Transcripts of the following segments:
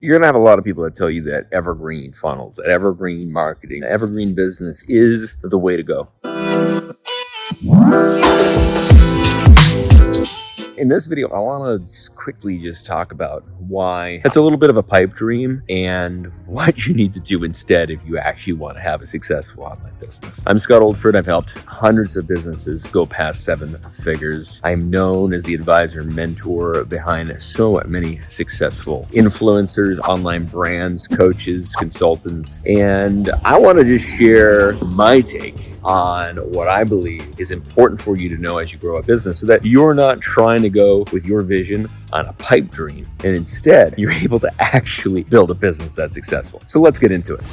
You're going to have a lot of people that tell you that evergreen funnels, that evergreen marketing, evergreen business is the way to go. In this video, I want to just quickly talk about why it's a little bit of a pipe dream and what you need to do instead if you actually want to have a successful online business. I'm Scott Oldford. I've helped hundreds of businesses go past 7 figures. I'm known as the advisor and mentor behind so many successful influencers, online brands, coaches, consultants, and I want to just share my take on what I believe is important for you to know as you grow a business so that you're not trying to go with your vision on a pipe dream, and instead you're able to actually build a business that's successful. So let's get into it.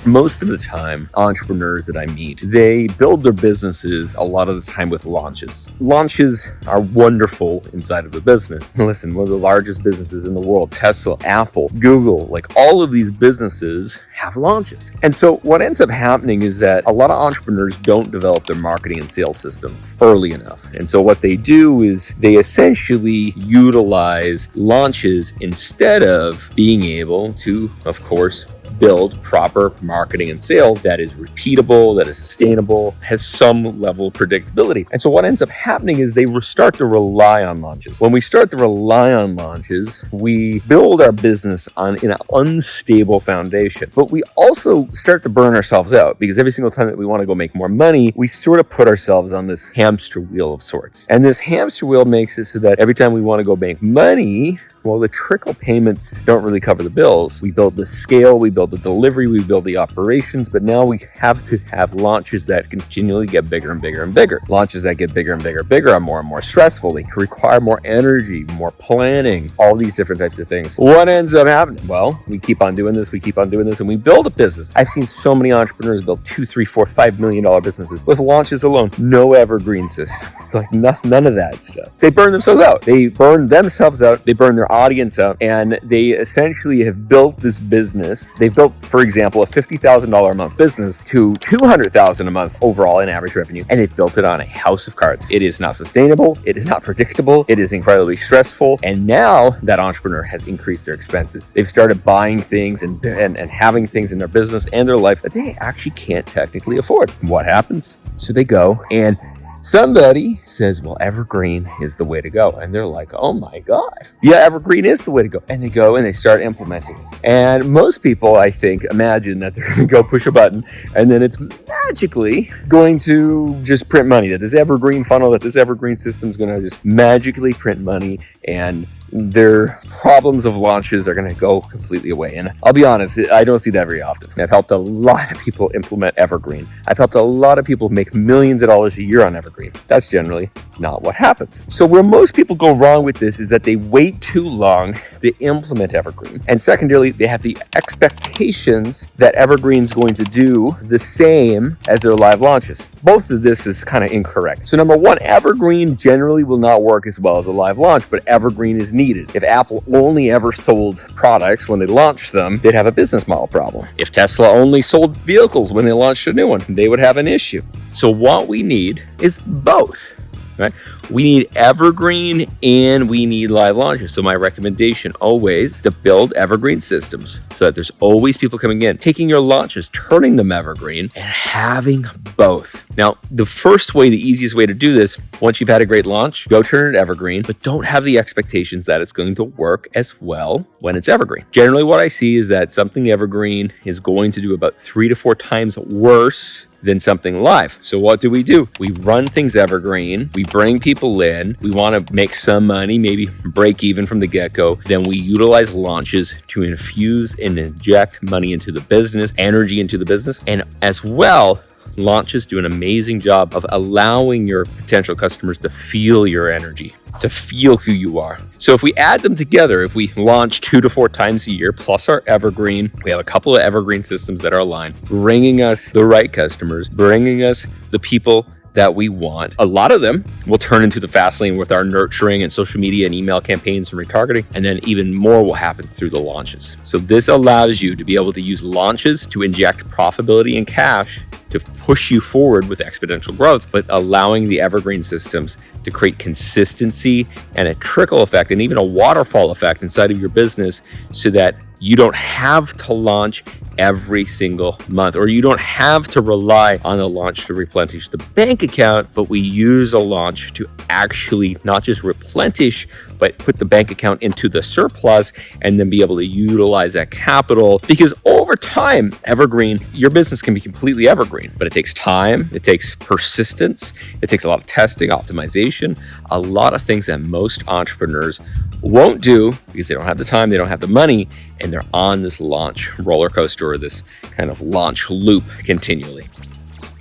Most of the time, entrepreneurs that I meet, they build their businesses a lot of the time with launches. Launches are wonderful inside of a business. Listen, one of the largest businesses in the world, Tesla, Apple, Google, like all of these businesses have launches. And so what ends up happening is that a lot of entrepreneurs don't develop their marketing and sales systems early enough. And so what they do is they essentially utilize launches instead of being able to, of course, build proper marketing and sales that is repeatable, that is sustainable, has some level of predictability. And so what ends up happening is they start to rely on launches. When we start to rely on launches, we build our business in an unstable foundation. But we also start to burn ourselves out because every single time that we want to go make more money, we sort of put ourselves on this hamster wheel of sorts. And this hamster wheel makes it so that every time we want to go make money, well, the trickle payments don't really cover the bills. We build the scale, we build the delivery, we build the operations, but now we have to have launches that continually get bigger and bigger and bigger. Launches that get bigger and bigger and bigger are more and more stressful. They require more energy, more planning, all these different types of things. What ends up happening? Well, we keep on doing this, and we build a business. I've seen so many entrepreneurs build $2, $3, $4, $5 million businesses with launches alone. No evergreen system. It's like none of that stuff. They burn themselves out. They burn their audience out, and they essentially have built this business. They've built, for example, a $50,000 a month business to $200,000 a month overall in average revenue, and they've built it on a house of cards. It is not sustainable. It is not predictable. It is incredibly stressful. And now that entrepreneur has increased their expenses. They've started buying things and having things in their business and their life that they actually can't technically afford. What happens? So they go and somebody says, well, evergreen is the way to go. And they're like, oh my God. Yeah, evergreen is the way to go. And they go and they start implementing it. And most people, I think, imagine that they're going to go push a button and then it's magically going to just print money. That this evergreen funnel, that this evergreen system is going to just magically print money, and their problems of launches are going to go completely away. And I'll be honest, I don't see that very often. I've helped a lot of people implement evergreen. I've helped a lot of people make millions of dollars a year on evergreen. That's generally not what happens. So where most people go wrong with this is that they wait too long to implement evergreen. And secondarily, they have the expectations that evergreen's going to do the same as their live launches. Both of this is kind of incorrect. So number one, evergreen generally will not work as well as a live launch, but evergreen is needed. If Apple only ever sold products when they launched them, they'd have a business model problem. If Tesla only sold vehicles when they launched a new one, they would have an issue. So what we need is both. Right? We need evergreen and we need live launches. So my recommendation always to build evergreen systems so that there's always people coming in, taking your launches, turning them evergreen, and having both. Now, the easiest way to do this, once you've had a great launch, go turn it evergreen, but don't have the expectations that it's going to work as well when it's evergreen. Generally, what I see is that something evergreen is going to do about 3 to 4 times worse than something live. So what do? We run things evergreen. We bring people in. We want to make some money, maybe break even from the get-go. Then we utilize launches to infuse and inject money into the business, energy into the business. And as well, launches do an amazing job of allowing your potential customers to feel your energy, to feel who you are. So if we add them together, if we launch 2 to 4 times a year, plus our evergreen, we have a couple of evergreen systems that are aligned, bringing us the right customers, bringing us the people that we want. A lot of them will turn into the fast lane with our nurturing and social media and email campaigns and retargeting, and then even more will happen through the launches. So this allows you to be able to use launches to inject profitability and cash to push you forward with exponential growth, but allowing the evergreen systems to create consistency and a trickle effect and even a waterfall effect inside of your business so that You don't have to launch every single month, or you don't have to rely on a launch to replenish the bank account, but we use a launch to actually not just replenish, but put the bank account into the surplus and then be able to utilize that capital. Because over time, evergreen, your business can be completely evergreen, but it takes time, it takes persistence, it takes a lot of testing, optimization, a lot of things that most entrepreneurs won't do because they don't have the time, they don't have the money, and they're on this launch roller coaster or this kind of launch loop continually.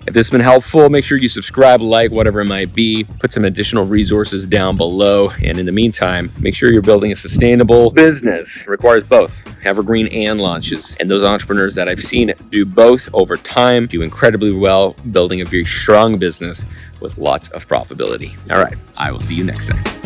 If this has been helpful, make sure you subscribe, like, whatever it might be. Put some additional resources down below. And in the meantime, make sure you're building a sustainable business. It requires both evergreen and launches. And those entrepreneurs that I've seen do both over time do incredibly well, building a very strong business with lots of profitability. All right, I will see you next time.